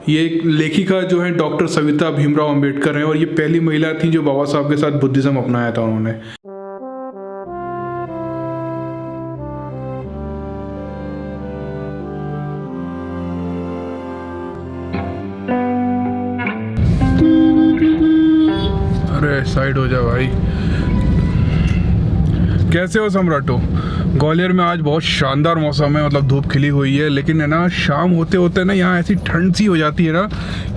ये एक लेखिका जो है डॉक्टर सविता भीमराव अंबेडकर हैं और ये पहली महिला थी जो बाबा साहब के साथ बुद्धिज्म अपनाया था उन्होंने। अरे साइड हो जा भाई। कैसे हो सम्राटो? ग्वालियर में आज बहुत शानदार मौसम है, मतलब धूप खिली हुई है, लेकिन है ना शाम होते होते ना यहाँ ऐसी ठंड सी हो जाती है ना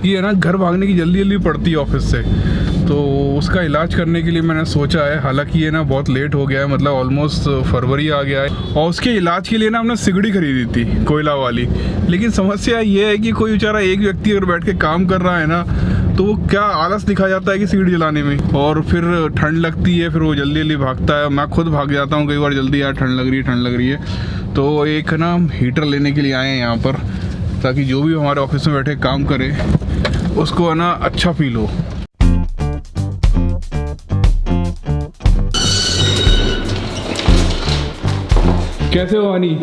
कि है ना घर भागने की जल्दी जल्दी पड़ती है ऑफिस से। तो उसका इलाज करने के लिए मैंने सोचा है, हालांकि ये ना बहुत लेट हो गया है, मतलब ऑलमोस्ट फरवरी आ गया है। और उसके इलाज के लिए ना हमने सिगड़ी खरीदी थी कोयला वाली, लेकिन समस्या ये है कि कोई बेचारा एक व्यक्ति अगर बैठ के काम कर रहा है ना तो वो क्या आलस दिखा जाता है कि सिगड़ी जलाने में, और फिर ठंड लगती है, फिर वो जल्दी जल्दी भागता है। मैं खुद भाग जाता हूँ कई बार जल्दी, यार ठंड लग रही है। तो एक ना हीटर लेने के लिए आए हैं यहाँ पर, ताकि जो भी हमारे ऑफिस में बैठे काम करे उसको है ना अच्छा फील हो। कैसे हो वानी?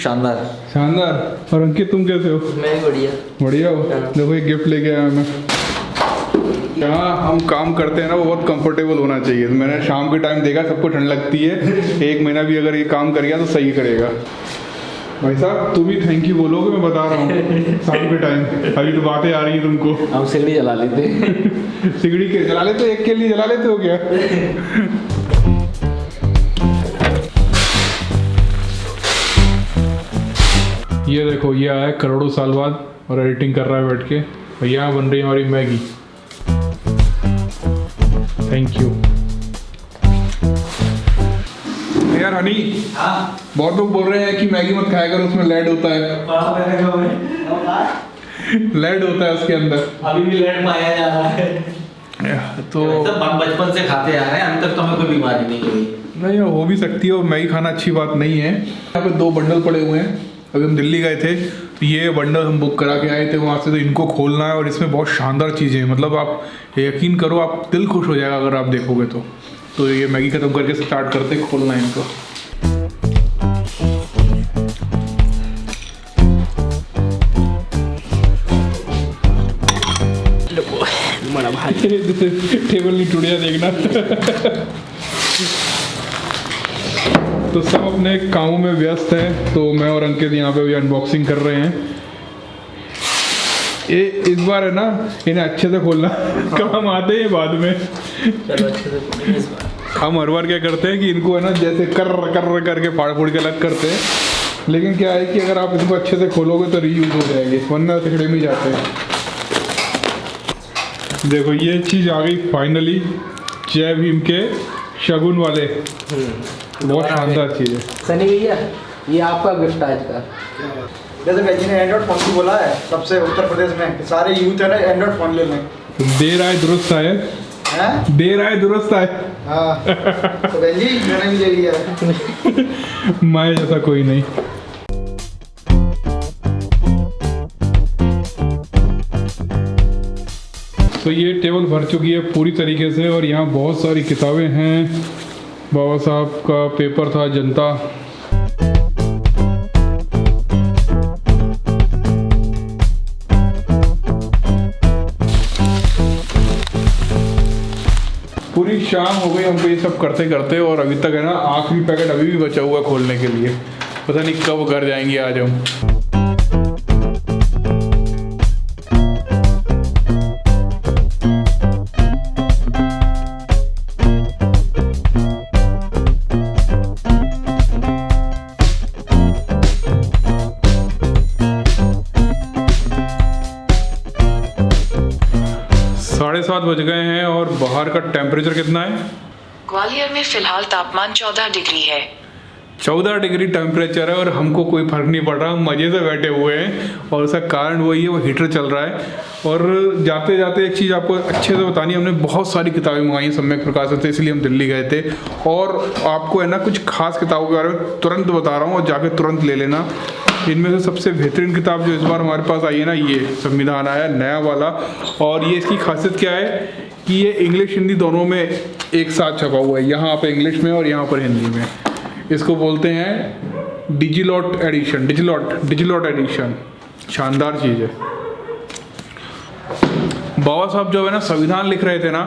शानदार। और अंकित तुम कैसे हो? मैं बढ़िया हो। देखो एक गिफ्ट लेके आया मैं। जहाँ हम काम करते हैं ना वो बहुत कंफर्टेबल होना चाहिए। मैंने शाम के टाइम देखा सबको ठंड लगती है, 1 महीना भी अगर ये काम कर गया तो सही करेगा। भाई साहब तुम भी थैंक यू बोलोगे, मैं बता रहा हूँ शाम के टाइम। अभी तो बातें आ रही है तुमको। हम सिगड़ी जला लेते सिगड़ी के जला लेते हो? एक के लिए जला लेते हो क्या? ये देखो ये आया करोड़ों साल बाद और एडिटिंग कर रहा है बैठ के, और यहाँ बन रही है हमारी मैगी। थैंक यू यार। हनी बहुत लोग बोल रहे हैं कि मैगी मत खाया करो, उसमें लेड होता है। लेड होता है उसके अंदर। अभी भी लेड पाया जा रहा है। तो बचपन से खाते आ रहे हैं, अंतर तो हमें कोई बीमारी नहीं हुई। नहीं हो भी सकती है, और मैगी खाना अच्छी बात नहीं है। यहाँ पे 2 बंडल पड़े हुए हैं। अभी हम दिल्ली गए थे तो ये बंडल हम बुक करा के आए थे वहाँ से, तो इनको खोलना है। और इसमें बहुत शानदार चीज़ें हैं, मतलब आप यकीन करो आप दिल खुश हो जाएगा अगर आप देखोगे तो ये मैगी खत्म करके स्टार्ट करते खोलना है इनको। बड़ा भाई टेबल नहीं टूट जाए देखना। तो सब अपने कामों में व्यस्त हैं, तो मैं और अंकित यहाँ पे भी अनबॉक्सिंग कर रहे हैं। इस बार है ना इन्हें अच्छे से खोलना। काम आते हैं बाद में। चलो अच्छे से इस बार। हम हर बार क्या करते हैं कि इनको है ना जैसे कर करके फाड़ के अलग करते हैं, लेकिन क्या है कि अगर आप इनको अच्छे से खोलोगे तो रीयूज हो जाएगी, वरना तिकड़े में जाते हैं। देखो ये चीज़ आ गई फाइनली, जय भीम के शगुन वाले। बहुत शानदार चीज़ है। सनी भैया ये आपका गिफ्ट आज का। जैसे भाई जी ने एंड्रॉइड फ़ोन की बोला है, सबसे उत्तर प्रदेश में सारे यूथ है ना एंड्रॉइड फ़ोन ले लें। देर आए दुरुस्त आए। देर आए दुरुस्त आए। हाँ तो भाई जी मैंने भी ले लिया है। माए जैसा कोई नहीं। तो ये टेबल भर चुकी है पूरी तरीके से, और यहाँ बहुत सारी किताबें हैं। बाबा साहब का पेपर था जनता। पूरी शाम हो गई हमको ये सब करते करते, और अभी तक है ना आखिरी पैकेट अभी भी बचा हुआ है खोलने के लिए। पता नहीं कब घर जाएंगे आज हम। साढ़े 7 बज गए हैं और बाहर का टेम्परेचर कितना है? ग्वालियर में फिलहाल तापमान 14 डिग्री है। 14 डिग्री टेम्परेचर है, और हमको कोई फर्क नहीं पड़ रहा, हम मज़े से बैठे हुए हैं। और उसका कारण वही है, वो हीटर चल रहा है। और जाते जाते एक चीज़ आपको अच्छे से बतानी, हमने बहुत सारी किताबें मंगाई सम्यक प्रकाशन से, इसलिए हम दिल्ली गए थे। और आपको है ना कुछ खास किताबों के बारे में तुरंत बता रहा हूँ, और जाके तुरंत ले लेना। इनमें से सबसे बेहतरीन किताब जो इस बार हमारे पास आई है ना, ये संविधान आया नया वाला। और ये इसकी खासियत क्या है कि ये इंग्लिश हिंदी दोनों में एक साथ छपा हुआ है। यहाँ पर इंग्लिश में और यहाँ पर हिंदी में। इसको बोलते हैं डिजिलॉट एडिशन। डिजिलॉट एडिशन शानदार चीज़ है। बाबा साहब जो है ना संविधान लिख रहे थे ना,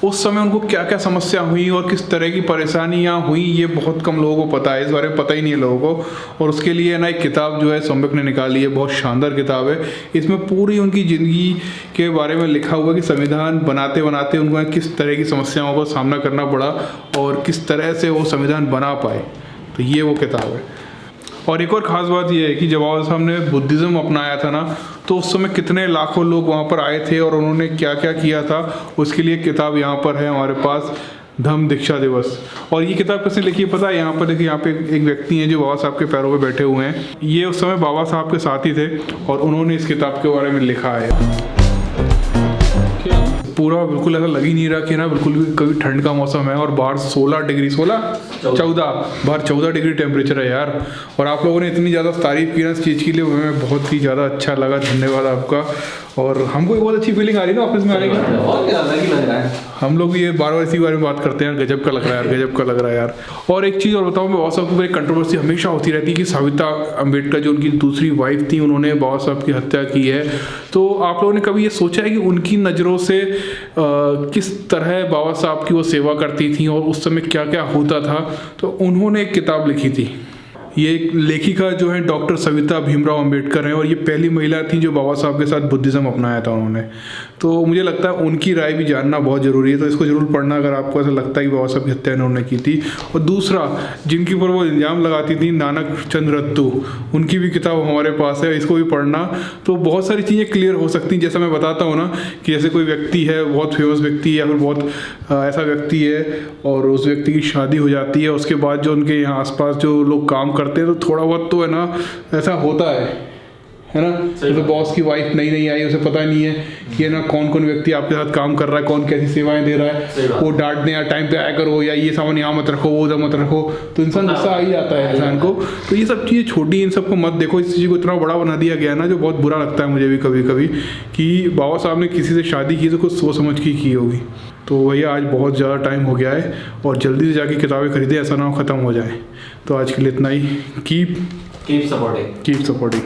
उस समय उनको क्या क्या समस्या हुई और किस तरह की परेशानियां हुई, ये बहुत कम लोगों को पता है, इस बारे में पता ही नहीं है लोगों को। और उसके लिए ना एक किताब जो है सम्यक ने निकाली है, बहुत शानदार किताब है। इसमें पूरी उनकी ज़िंदगी के बारे में लिखा हुआ है कि संविधान बनाते बनाते उनको किस तरह की समस्याओं का सामना करना पड़ा और किस तरह से वो संविधान बना पाए। तो ये वो किताब है। और एक और ख़ास बात यह है कि जब बाबा साहब ने बुद्धिज़्म अपनाया था ना, तो उस समय कितने लाखों लोग वहाँ पर आए थे और उन्होंने क्या क्या किया था, उसके लिए किताब यहाँ पर है हमारे पास, धम्म दीक्षा दिवस। और ये किताब किसने लिखी है पता है? यहाँ पर देखिए, यहाँ पे एक व्यक्ति हैं जो बाबा साहब के पैरों पे बैठे हुए हैं। ये उस समय बाबा साहब के साथी थे और उन्होंने इस किताब के बारे में लिखा है। पूरा बिल्कुल ऐसा लग ही नहीं रहा कि ना बिल्कुल भी कभी ठंड का मौसम है। और बाहर 14 बाहर 14 डिग्री टेम्परेचर है यार। और आप लोगों ने इतनी ज़्यादा तारीफ़ की ना इस चीज़ के लिए, हमें बहुत ही ज़्यादा अच्छा लगा, धन्यवाद आपका। और हमको बहुत अच्छी फीलिंग आ रही है ना ऑफिस में आने की। और क्या अलग ही लग रहा है। हम लोग ये बार बार इसी बारे में बात करते हैं, गजब का लग रहा है यार, गजब का लग रहा है यार। और एक चीज़ और बताऊँ, मैं बाबा साहब के ऊपर एक कंट्रोवर्सी हमेशा होती रहती है कि सावित्रा अम्बेडकर जो उनकी दूसरी वाइफ थी, उन्होंने बाबा साहब की हत्या की है। तो आप लोगों ने कभी ये सोचा है कि उनकी नज़रों से किस तरह बाबा साहब की वो सेवा करती थी और उस समय क्या क्या होता था? तो उन्होंने एक किताब लिखी थी। ये एक लेखिका जो है डॉक्टर सविता भीमराव अंबेडकर हैं और ये पहली महिला थी जो बाबा साहब के साथ बुद्धिज़्म अपनाया था उन्होंने। तो मुझे लगता है उनकी राय भी जानना बहुत ज़रूरी है, तो इसको ज़रूर पढ़ना अगर आपको ऐसा लगता है कि बाबा साहब की हत्या उन्होंने की थी। और दूसरा, जिनके ऊपर वो इल्ज़ाम लगाती थी, नानक चंद रत्तू, उनकी भी किताब हमारे पास है, इसको भी पढ़ना। तो बहुत सारी चीज़ें क्लियर हो सकती हैं। जैसा मैं बताता हूँ ना कि जैसे कोई व्यक्ति है, बहुत फेमस व्यक्ति है या फिर बहुत ऐसा व्यक्ति है और उस व्यक्ति की शादी हो जाती है, उसके बाद जो उनके यहाँ आसपास जो लोग काम करते हैं, तो थोड़ा बहुत तो है ना ऐसा होता है ना। तो बॉस की वाइफ नई नई आई, उसे पता नहीं है कि है ना कौन कौन व्यक्ति आपके साथ काम कर रहा है, कौन कैसी सेवाएं दे रहा है। वो डांटने या टाइम पे आया करो, या ये सामान यहाँ मत रखो, वो उधर मत रखो, तो इंसान गुस्सा आ ही जाता है इंसान को। तो ये सब चीज़ें छोटी, इन सबको मत देखो। इस चीज़ को इतना बड़ा बना दिया गया ना, जो बहुत बुरा लगता है मुझे भी कभी कभी, कि बाबा साहब ने किसी से शादी की तो कुछ सोच समझ की होगी। तो भैया आज बहुत ज़्यादा टाइम हो गया है और जल्दी से जाके किताबें खरीदें, ऐसा ना हो ख़त्म हो जाए। तो आज के लिए इतना ही। Keep supporting. Keep supporting.